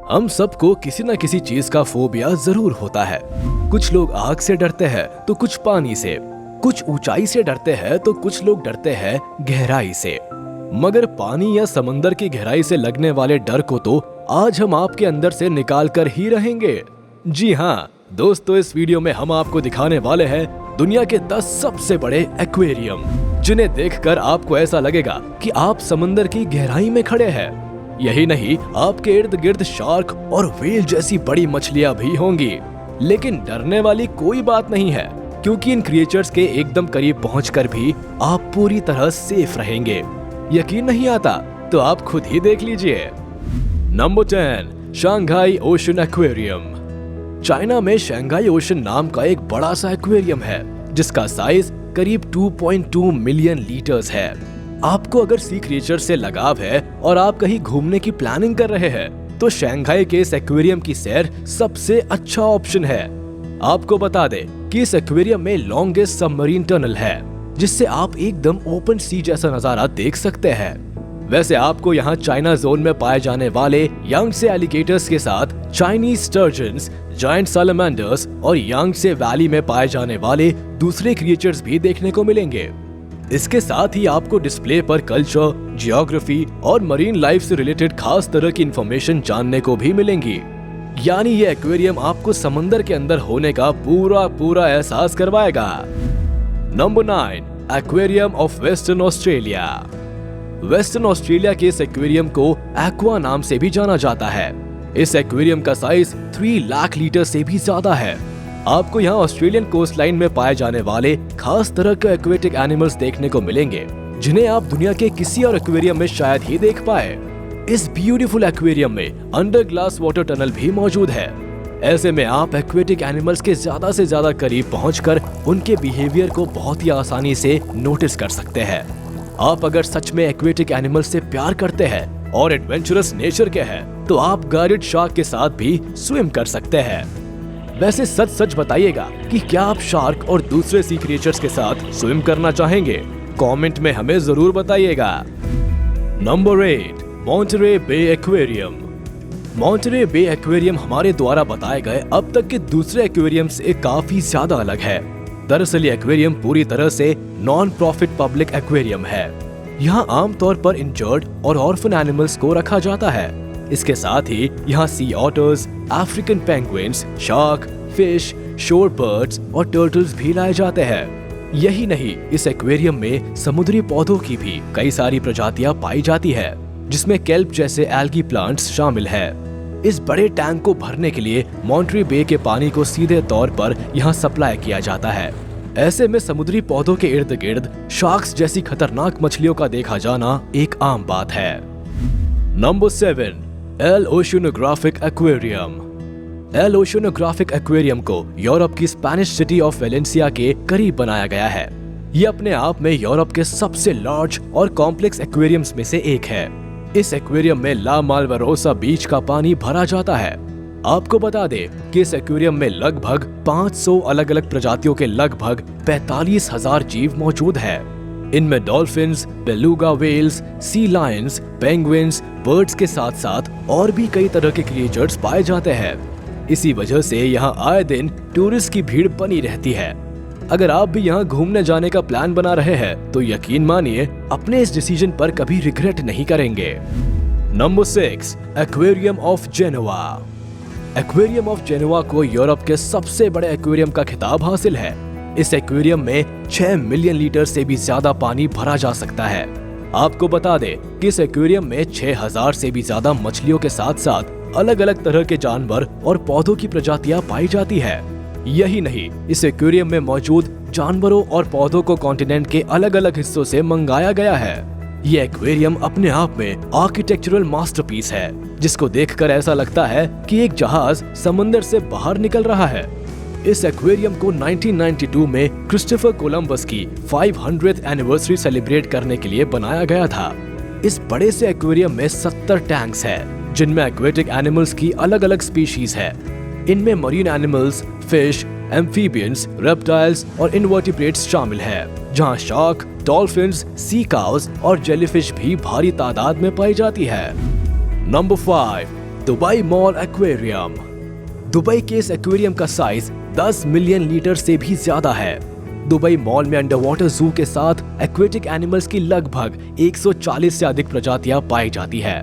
हम सबको किसी न किसी चीज का फोबिया जरूर होता है। कुछ लोग आग से डरते हैं तो कुछ पानी से, कुछ ऊंचाई से डरते हैं तो कुछ लोग डरते हैं गहराई से। मगर पानी या समंदर की गहराई से लगने वाले डर को तो आज हम आपके अंदर से निकाल कर ही रहेंगे। जी हाँ दोस्तों, इस वीडियो में हम आपको दिखाने वाले हैं दुनिया के 10 सबसे बड़े एक्वेरियम, जिन्हें देखकर आपको ऐसा लगेगा कि आप समंदर की गहराई में खड़े हैं। यही नहीं, आपके इर्द गिर्द शार्क और व्हेल जैसी बड़ी मछलियां भी होंगी। लेकिन डरने वाली कोई बात नहीं है, क्योंकि इन क्रिएचर्स के एकदम करीब पहुंचकर भी आप पूरी तरह सेफ रहेंगे। यकीन नहीं आता तो आप खुद ही देख लीजिए। Number 10, Shanghai ocean aquarium. China में शंघाई ओशन नाम का एक बड़ा सा एक्वेरियम है, जिसका साइज करीब 2.2 मिलियन लीटर्स है। आपको अगर सी क्रिएचर से लगाव है और आप कहीं घूमने की प्लानिंग कर रहे हैं, तो शंघाई के इस एक्वेरियम की सैर सबसे अच्छा ऑप्शन है। आपको बता दें कि इस एक्वेरियम में लॉन्गेस्ट सबमरीन टनल है, जिससे आप एकदम ओपन सी जैसा नजारा देख सकते हैं। वैसे आपको यहाँ चाइना जोन में पाए जाने वाले यांगत्से एलिगेटर्स के साथ चाइनीज स्टर्जन्स, जायंट सालामैंडर्स और यांगत्से वैली में पाए जाने वाले दूसरे क्रिएचर्स भी देखने को मिलेंगे। इसके साथ ही आपको डिस्प्ले पर कल्चर, जियोग्राफी और मरीन लाइफ से रिलेटेड खास तरह की इंफॉर्मेशन जानने को भी मिलेंगी। यानी ये एक्वेरियम आपको समंदर के अंदर होने का पूरा एहसास करवाएगा। Number 9, aquarium of western Australia. Western Australia के इस एक्वेरियम को एक्वा नाम से भी जाना जाता है। इस एक्वेरियम का साइज 3 लाख लीटर से भी ज्यादा है। आपको यहाँ ऑस्ट्रेलियन कोस्टलाइन में पाए जाने वाले खास तरह के एक्वेटिक एनिमल्स देखने को मिलेंगे, जिन्हें आप दुनिया के किसी और एक्वेरियम में शायद ही देख पाए। इस ब्यूटीफुल एक्वेरियम में अंडर ग्लास वाटर टनल भी मौजूद है। ऐसे में आप एक्वेटिक एनिमल्स के ज्यादा से ज्यादा करीब पहुंचकर उनके बिहेवियर को बहुत ही आसानी से नोटिस कर सकते हैं। आप अगर सच में एक्वेटिक एनिमल्स से प्यार करते हैं और एडवेंचरस नेचर के हैं, तो आप गाइडेड शार्क के साथ भी स्विम कर सकते हैं। वैसे सच बताइएगा कि क्या आप शार्क और दूसरे सी क्रिएचर्स के साथ स्विम करना चाहेंगे? कमेंट में हमें जरूर बताइएगा। Number 8, Monterey Bay aquarium. Monterey Bay aquarium हमारे द्वारा बताए गए अब तक के दूसरे एक्वेरियम से काफी ज्यादा अलग है। दरअसल ये एक्वेरियम पूरी तरह से नॉन प्रॉफिट पब्लिक एक्वेरियम है। यहाँ आमतौर पर इंजर्ड और ऑर्फन एनिमल्स को रखा जाता है। इसके साथ ही यहाँ sea otters, African penguins, shark, fish, shore birds और टर्टल्स भी लाए जाते हैं। यही नहीं, इस एक्वेरियम में समुद्री पौधों की भी कई सारी प्रजातियां पाई जाती है, जिसमें केल्प जैसे एल्गी प्लांट्स शामिल है। इस बड़े टैंक को भरने के लिए मॉन्टरे बे के पानी को सीधे तौर पर यहाँ सप्लाई किया जाता है। ऐसे में समुद्री पौधों के इर्द गिर्द शार्क्स जैसी खतरनाक मछलियों का देखा जाना एक आम बात है। Number 7, L Oceanographic aquarium. L Oceanographic aquarium को यूरोप की स्पेनिश सिटी ऑफ वेलेंसिया के करीब बनाया गया है। ये अपने आप में यूरोप के सबसे लार्ज और कॉम्प्लेक्स एक्वेरियम्स में से एक है। इस एक्वेरियम में ला मालवारोसा बीच का पानी भरा जाता है। आपको बता दें कि इस एक्वेरियम में लगभग 500 अलग अलग प्रजातियों के लगभग 45,000 जीव मौजूद है। इनमें डॉल्फिन्स, बेलुगा व्हेल्स, सी लायंस, पेंगुइन्स, बर्ड्स के साथ साथ और भी कई तरह के क्रिएचर्स पाए जाते हैं। इसी वजह से यहाँ आए दिन टूरिस्ट की भीड़ बनी रहती है। अगर आप भी यहाँ घूमने जाने का प्लान बना रहे हैं, तो यकीन मानिए अपने इस डिसीजन पर कभी रिग्रेट नहीं करेंगे। Number 6, aquarium of Genoa. Aquarium of Genoa को यूरोप के सबसे बड़े एक्वेरियम का खिताब हासिल है। इस एक्वेरियम में 6 मिलियन लीटर से भी ज्यादा पानी भरा जा सकता है। आपको बता दें कि इस एक्वेरियम में 6000 से भी ज्यादा मछलियों के साथ साथ अलग अलग तरह के जानवर और पौधों की प्रजातियां पाई जाती है। यही नहीं, इस एक्वेरियम में मौजूद जानवरों और पौधों को कॉन्टिनेंट के अलग अलग हिस्सों से मंगाया गया है। ये एक्वेरियम अपने आप में आर्किटेक्चरल मास्टरपीस है, जिसको देखकर ऐसा लगता है कि एक जहाज समंदर से बाहर निकल रहा है। इस एक्वेरियम को 1992 में क्रिस्टोफर कोलंबस की 500th एनिवर्सरी सेलिब्रेट करने के लिए बनाया गया था। इस बड़े से एक्वेरियम में 70 टैंक्स है, जिनमें एक्वेटिक एनिमल्स की अलग अलग स्पीशीज है। इनमें marine animals, fish, amphibians, reptiles और इनवर्टिब्रेट्स शामिल है, जहां शार्क, डॉल्फिन्स, सी काउस और जेलीफिश भी भारी तादाद में पाई जाती है। Number 5, Dubai mall aquarium. Dubai के इस एक्वेरियम का साइज 10 मिलियन लीटर से भी ज्यादा है। दुबई मॉल में अंडर वाटर जू के साथ एक्वेटिक एनिमल्स की लगभग 140 से अधिक प्रजातियां पाई जाती है।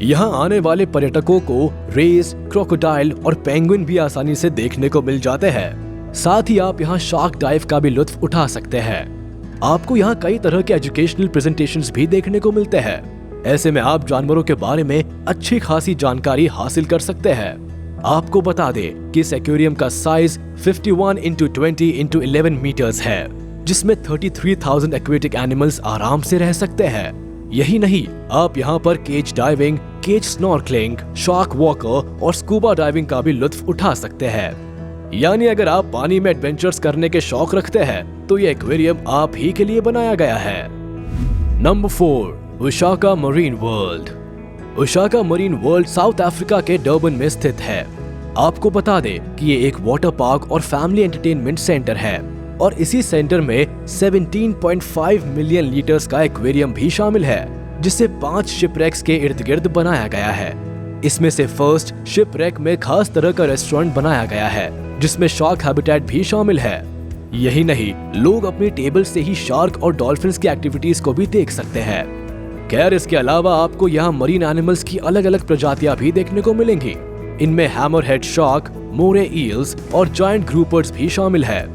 यहाँ आने वाले पर्यटकों को रेस, क्रोकोडाइल और पेंगुइन भी आसानी से देखने को मिल जाते हैं। साथ ही आप यहाँ शार्क डाइव का भी लुत्फ उठा सकते हैं। आपको यहाँ कई तरह के एजुकेशनल प्रेजेंटेशंस भी देखने को मिलते हैं। ऐसे में आप जानवरों के बारे में अच्छी खासी जानकारी हासिल कर सकते हैं। आपको बता दें कि इस एक्वेरियम का साइज 51 × 20 × 11 मीटर्स है, जिसमें 33,000 एक्वेटिक एनिमल्स आराम से रह सकते हैं। यही नहीं, आप यहाँ पर cage diving, cage snorkelling, shark walker और स्कूबा डाइविंग का भी लुत्फ उठा सकते हैं। यानी अगर आप पानी में एडवेंचर्स करने के शौक रखते हैं तो ये एक्वेरियम आप ही के लिए बनाया गया है। Number 4, Osaka marine world. Osaka marine world south Africa के डर्बन में स्थित है। आपको बता दें कि ये एक वाटर पार्क और फैमिली एंटरटेनमेंट सेंटर है और इसी सेंटर में 17.5 मिलियन लीटर्स का एक्वेरियम भी शामिल है, जिसे 5 शिपरेक्स के इर्द गिर्द बनाया गया है। इसमें से फर्स्ट शिपरेक में खास तरह का रेस्टोरेंट बनाया गया है, जिसमें शार्क हैबिटेट भी शामिल है। यही नहीं, लोग अपनी टेबल से ही शार्क और डॉल्फिन्स की एक्टिविटीज को भी देख सकते हैं। खैर, इसके अलावा आपको यहाँ मरीन एनिमल्स की अलग अलग प्रजातियां भी देखने को मिलेंगी। इनमें हैमरहेड शार्क, मोरे ईल्स और जायंट ग्रुपर्स भी शामिल है।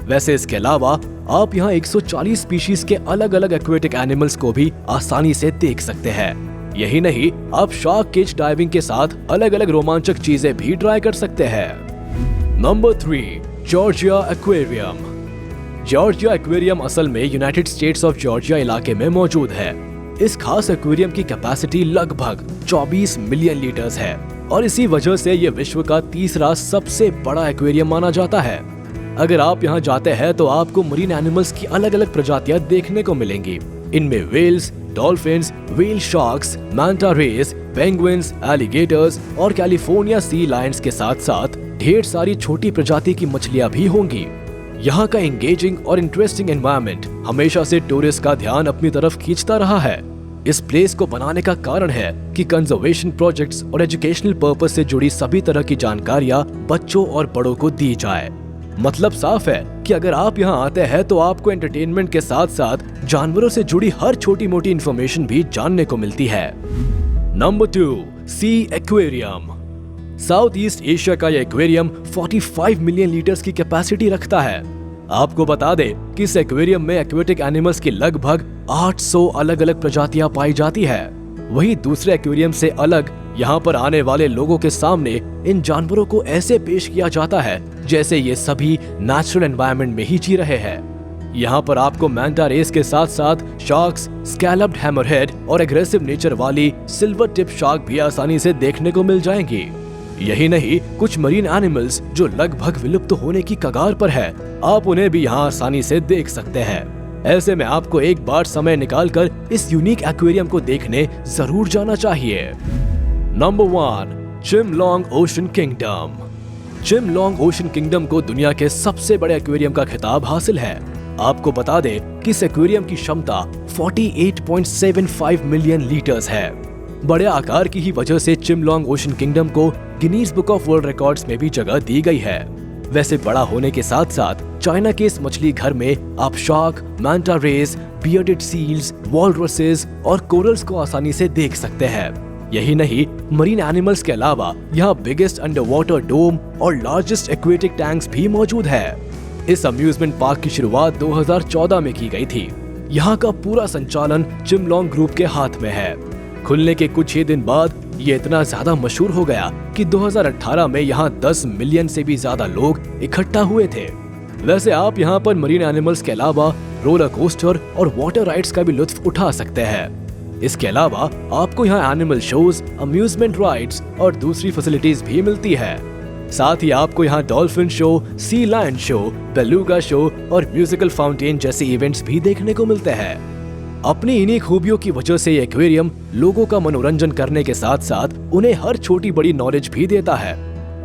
वैसे इसके अलावा आप यहाँ 140 स्पीशीज के अलग अलग एक्वेटिक एनिमल्स को भी आसानी से देख सकते हैं। यही नहीं, आप शार्क केज डाइविंग के साथ अलग अलग रोमांचक चीजें भी ट्राई कर सकते हैं। Number 3, Georgia aquarium. Georgia aquarium असल में यूनाइटेड स्टेट्स ऑफ जॉर्जिया इलाके में मौजूद है। इस खास एक्वेरियम की कैपेसिटी लगभग 24 मिलियन लीटर्स है और इसी वजह से ये विश्व का तीसरा सबसे बड़ा एक्वेरियम माना जाता है। अगर आप यहाँ जाते हैं तो आपको मरीन एनिमल्स की अलग अलग प्रजातियां देखने को मिलेंगी। इनमें whales, dolphins, whale sharks, manta rays, penguins, alligators और कैलिफोर्निया सी लायंस के साथ साथ ढेर सारी छोटी प्रजाति की मछलियां भी होंगी। यहाँ का एंगेजिंग और इंटरेस्टिंग एनवायरनमेंट हमेशा से टूरिस्ट का ध्यान अपनी तरफ खींचता रहा है। इस प्लेस को बनाने का कारण है कि कंजर्वेशन प्रोजेक्ट्स और एजुकेशनल पर्पस से जुड़ी सभी तरह की जानकारियां बच्चों और बड़ों को दी जाए। मतलब साफ है कि अगर आप यहाँ आते हैं तो आपको एंटरटेनमेंट के साथ साथ जानवरों से जुड़ी हर छोटी मोटी इंफॉर्मेशन भी जानने को मिलती है। नंबर 2, सी एक्वेरियम। साउथ ईस्ट एशिया का यह एक्वेरियम 45 मिलियन लीटर्स की कैपेसिटी रखता है। आपको बता दें कि इस एक्वेरियम में एक्वेटिक एनिमल्स की लगभग 800 अलग अलग प्रजातियां पाई जाती है। वहीं दूसरे एक्वेरियम से अलग यहाँ पर आने वाले लोगों के सामने इन जानवरों को ऐसे पेश किया जाता है जैसे ये सभी नेचुरल एनवायरनमेंट में ही जी रहे हैं। यहाँ पर आपको मैंटा रेस के साथ साथ शार्क्स, स्कैलप्ड हैमरहेड और एग्रेसिव नेचर वाली सिल्वर टिप शार्क भी आसानी से देखने को मिल जाएंगी। यही नहीं, कुछ मरीन एनिमल्स जो लगभग विलुप्त होने की कगार पर है, आप उन्हें भी यहाँ आसानी से देख सकते हैं। ऐसे में आपको एक बार समय निकालकर इस यूनिक एक्वेरियम को देखने जरूर जाना चाहिए। Number 1, Chimelong ocean kingdom. Chimelong ocean kingdom को दुनिया के सबसे बड़े एक्वेरियम का खिताब हासिल है। आपको बता दें कि इस एक्वेरियम की क्षमता 48.75 मिलियन लीटर्स है। बड़े आकार की ही वजह से चिमलोंग ओशन किंगडम को Guinness book of world records में भी जगह दी गई है। वैसे बड़ा होने के साथ साथ चाइना के इस मछली घर में आप shark, manta rays, bearded seals, walruses और कोरल्स को आसानी से देख सकते हैं। यही नहीं, मरीन एनिमल्स के अलावा यहाँ बिगेस्ट अंडर वाटर डोम और लार्जेस्ट एक्वेटिक टैंक्स भी मौजूद है। इस अम्यूजमेंट पार्क की शुरुआत 2014 में की गई थी। यहाँ का पूरा संचालन चिमलोंग ग्रुप के हाथ में है। खुलने के कुछ ही दिन बाद ये इतना ज्यादा मशहूर हो गया कि 2018 में यहाँ 10 मिलियन से भी ज्यादा लोग इकट्ठा हुए थे। वैसे आप यहाँ पर मरीन एनिमल्स के अलावा रोलर कोस्टर और वाटर राइड्स का भी लुत्फ उठा सकते हैं। इसके अलावा आपको यहाँ एनिमल शोज, अम्यूजमेंट राइड्स और दूसरी फैसिलिटीज भी मिलती है। साथ ही आपको यहाँ dolphin show, sea lion show, beluga show और म्यूजिकल फाउंटेन जैसे इवेंट्स भी देखने को मिलते हैं। अपनी इन्हीं खूबियों की वजह से ये एक्वेरियम लोगों का मनोरंजन करने के साथ साथ उन्हें हर छोटी बड़ी नॉलेज भी देता है।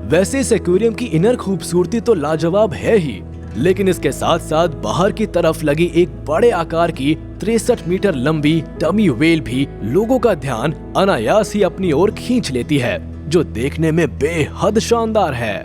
वैसे इस एक्वेरियम की इनर खूबसूरती तो लाजवाब है ही, लेकिन इसके साथ साथ बाहर की तरफ लगी एक बड़े आकार की 63 मीटर लंबी डमी व्हेल भी लोगों का ध्यान अनायास ही अपनी ओर खींच लेती है, जो देखने में बेहद शानदार है।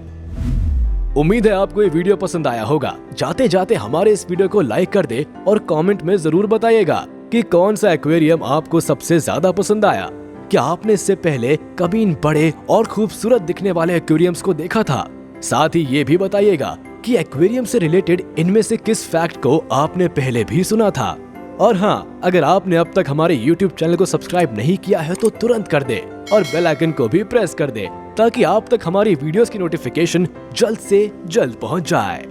उम्मीद है आपको ये वीडियो पसंद आया होगा। जाते जाते हमारे इस वीडियो को लाइक कर दे और कमेंट में जरूर बताइएगा कि कौन सा एक्वेरियम आपको सबसे ज्यादा पसंद आया। क्या आपने इससे पहले कभी इन बड़े और खूबसूरत दिखने वाले एक्वेरियम्स को देखा था? साथ ही ये भी बताइएगा कि एक्वेरियम से रिलेटेड इनमें से किस फैक्ट को आपने पहले भी सुना था। और हाँ, अगर आपने अब तक हमारे YouTube चैनल को सब्सक्राइब नहीं किया है तो तुरंत कर दे और बेल आइकन को भी प्रेस कर दे ताकि आप तक हमारी वीडियोस की नोटिफिकेशन जल्द से जल्द पहुंच जाए।